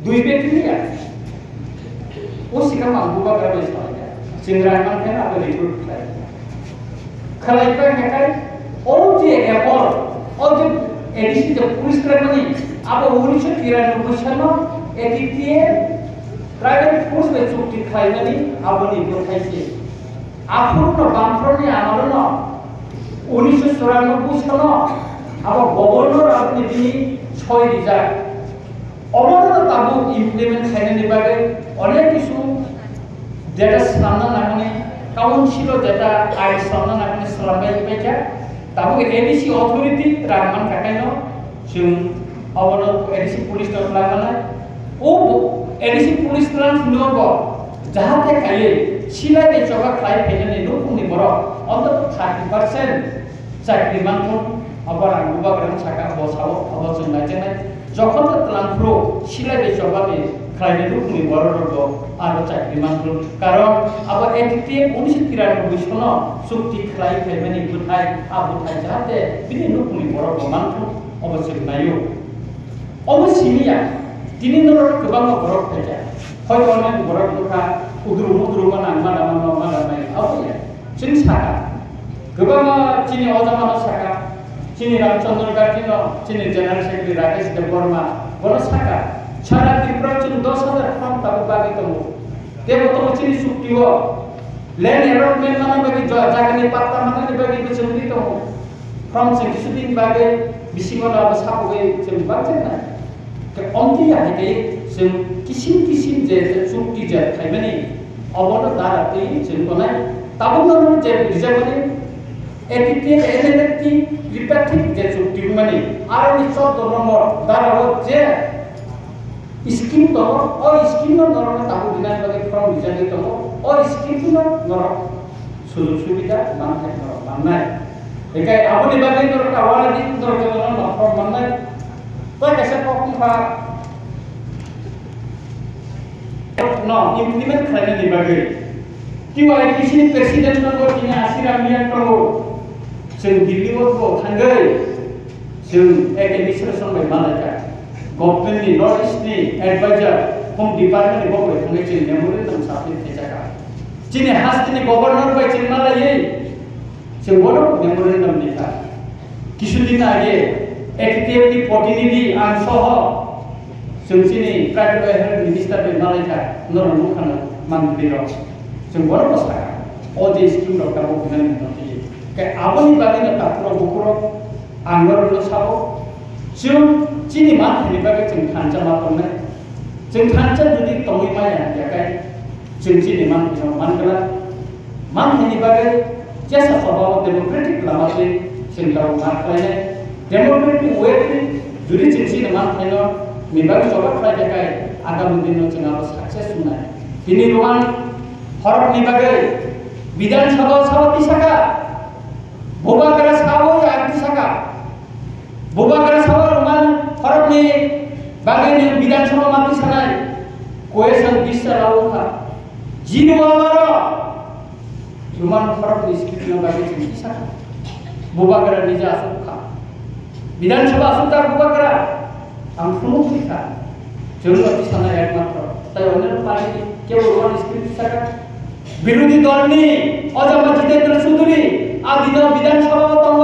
दुई बेटी ya o sikam anggu ba gara besar ya singra man kan apa recruit kai khalai pa kai o je apol o je edisi je police kramani apa 1993 সালে এটিটিএ private force বে চুক্তি খাইনানি আপনি কোথাইছে আপন বামফ্রন্টে আমারন 1994 সালে আবার governor আপনি তিনি 6 রিজার্ভ অবরোধ তাবু ইমপ্লিমেন্ট খাইনানি বাগে অনেক কিছু যেটা সামনা নাগনে কাউন্সিল যেটা আইন সামনা নাগনে সালাবাই পাইকা তাবু এডিসি অথরিটি রাগমান কাকাইনো जों अवरोध एडिसि पुलिस लागाना ओ एडिसि पुलिस ट्रांस नोबो जाहाते खालि सिलाय बे चबा खाय फैनानै न'खुनि बर' अन्तत 30% চাকরি मानथों अबर आंगुबा ग्राम साका बसाव अबर जों नायजेनाय जखन तलांफ्रो सिलाय बे चबा बे खायनि न'खुनि बर' रग आरो चाकरि मानथों कारण अबर एटिटे 1993 सनो चुक्ति खाय फैनानै बुथाय आबुथाय जाहाते बिनि न'खुनि बर' मानथों अवश्य नायो अवश्य दिनै नर गोबां बरफ फैजा हयथ अनेक बरफ दुखा उद्रु मानाय आवया जों साका गोबां चिनि अजामानो साका चिनि रामचंद्र गार्जिनो चिनि जनरल सेक्रेटारि राकेश देबबर्मा बल साका सारा त्रिपुरा जों 10,000 फर्म ताबो बागै दङ तेबो तो चिनि सुक्तिओ लैंड अलॉटमेंट माने बागै जागानि पात्ता माने बागै जोंनि दङ फ्रम जों किसुदिन बागै बिसिमोन अब सापगे जों बाजेना के अंति आके जों किसिम जे चुक्ति जे थाइमानि अबनो दाराते जों कोनाय ताबुनो जे रिजार्वनि एटिटे एनएलटी रिपेटिक जे चुक्ति माने आरो निचो दरमर दाराव जे स्कीम तो ओ स्कीम नरम ताबु दिनाय बागे फ्रम रिजार्वनि तो ओ स्कीम नरम सुजुग सुबिदा माननाय एकाय आपनि बागै नर कावाला दिन नर जन नफर माननाय तो कैसे पकखा न इम्प्लिमेंट खालामनायनि बागै टिवाइटिसि नि प्रेसिडेन्ट नंगौ दिनै आसिरामियान दङ जों दिल्लीआव थांगै जों एडमिनिस्ट्रेसन बाय मालायका गभर्नमेन्टनि नर्थ इस्टनि एडभाइजार होम डिपार्टमेन्टनि बाय थांगै जों मेमोरेन्डाम साबमिट खालामजाका दिनै हास्टिनि गभर्नर बाय जों मालायै जों बडो मेमोरेन्डाम लिखा किसुदिन आगे एटिटिएफनि प्रतिनिधि आं सह जों चिनि प्राइभेट हेल्थ मिनिस्टार बे मालायका नरनु खाना मन्दिराव जों बडो बसाका ओ जे स्कीम रका बखनाय नथि के आबनि बागैनो तापुर बुकुर आंगरनो साबो जों चिनि माननि बागै जों खानजा मापनाय जों खानजा जुदि तङै माया याकाय जों चिनि माननि मानगला माननि बागै जैसा स्वभाव डेमोक्रेटिक लामासे सेंग्राव मारख्लायनाय डेमोक्रेटिक वेनि जुदि चिनसि मान थायनो मिबाग जबा खायखाय आगामी दिनाव जोंहा सक्सेस होनाय दिनै रमान हरनि बागै विधानसभा सावति साका बोबागरा सावो आंति साका बोबागरा सावो रमान हरनि बागै विधानसभा माति सानाय क्वेश्चन बिसराव था जिनवारो रुमान फरक स्क्रिप्टना बागै जों साका बोबागरा निजा आसुखा विधानसभा आसुखा बोबागरा आं फुनुखा जों अति सानाय एकमात्र ताई अन्य पार्टी केवल रुमान स्क्रिप्ट साका विरोधी दलनि अजामा जितेन्द्र चौधुरी आदिन विधानसभा दङ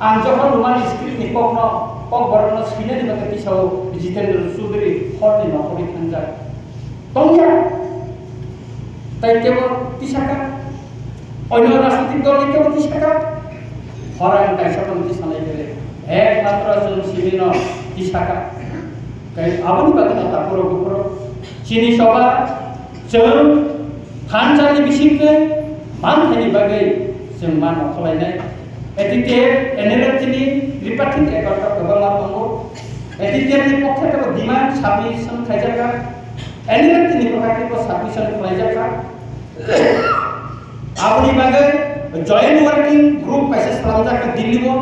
आं जखन रुमान स्क्रिप्टनि पक बरन सिनानि बागै तिसाव जितेन्द्र चौधुरी हरनि नखरि थांजा दंया ताई केवल तिसाका अन्य राजनीतिक दल केवल तिसाका हरां कायसापन तिसानाय गेले एकमात्र जों सिबिन तिसाका काय आबनि बागै तापुर गुपुर चिनि सभा जों खानजानि बिसिंखै मानथायनि बागै जों मान अखलायनाय एटिटिएफ एनएलएफटिनि रिपार्टिक एकाउन्टआव गोबां दङ एटिटिएफनि पक्षाव डिमान्ड साबमिशन खायजाका एनएलएफटिनि पक्षाव साबमिशन खायजाका आपनि बागै जॉइंट वर्किंग ग्रुप कैसे खालामजाखो दिल्लीआव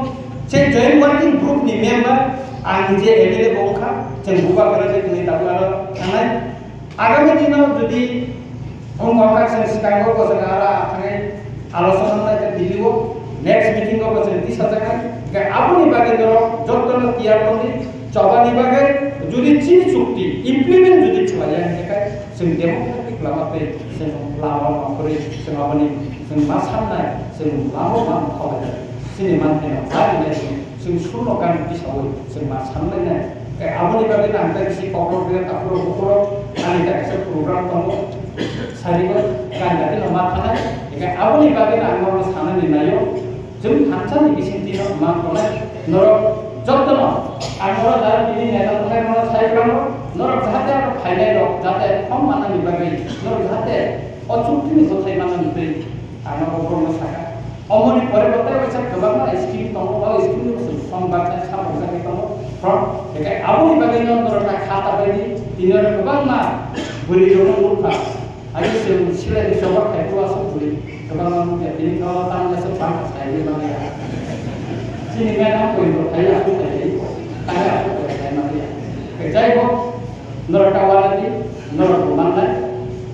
से जॉइंट वर्किंग ग्रुपनि मेम्बार आं जे एमएलए बंखा जों बुबागरानि दिनै दाबो आरो थांनाय आगामी दिनाव जुदि अंगका जों सिगाङाव जों आरो थांनाय आलोचना नायदो दिल्लीआव नेक्स्ट मिटिंआव जों दिसाजागोन के आपनि बागै दर जतन तियारनि चबानि बागै जुदि चीन चुक्ति इमप्लिमेंट जुदि खालाया बेखाय जों डेमोक्रेटिक लामाखै जों लामा माखरै जों माबानि जों मा साननाय जों लामा मा खालाया जोंनि मानसिनाव जारिनाय जों सुलगान हिसाबै जों मा सानलायनाय आबोनि बागै आंलाय एसे क'क्राझार आफोराव क'क्राझाराव आंनि थाखाय प्रग्राम दङ सारिबो गानगाथि मा थानाय बेखाय आबोनि बागै आं मावनो साननानै नायो जों हान्सानि बिसिन्थिनाव मा खालाय नरक যত্ন আমরা যারা তিনি নেতা থাকার মনে সাইক্রাম নরক যাতে আর ফাইনাই রক যাতে কম মানানি বাগै নরক যাতে অচুক্তিনি গথাই মানানি बै आंना बरनो साखा अमनि परिबर्ते बैसा गोबां स्किम दङ बा स्किमनि संबाथाय सामजाखै दङ फ्रम बेखाय आबोनि बागै नरका खाता बायदि दिनर गोबां मा बुरि दङ मुखा आरो जों सिलाय सबा खायखौआसो बुरि गोबां मा दिनै गाव तांगासो बांका साइबे माने sini kan aku itu saya aku tadi ada aku saya nanti kerja itu nor kawan lagi nor mana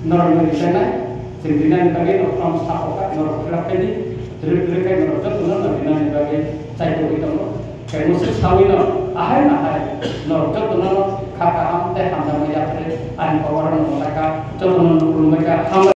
nor misalnya sendirian bagi nor from sahaja nor kerap ini terus kan nor jatuh nor sendirian bagi saya itu itu kayak musik sawino ahai nor jatuh nor kakak am teh hamzah mereka an kawaran mereka jatuh nor mereka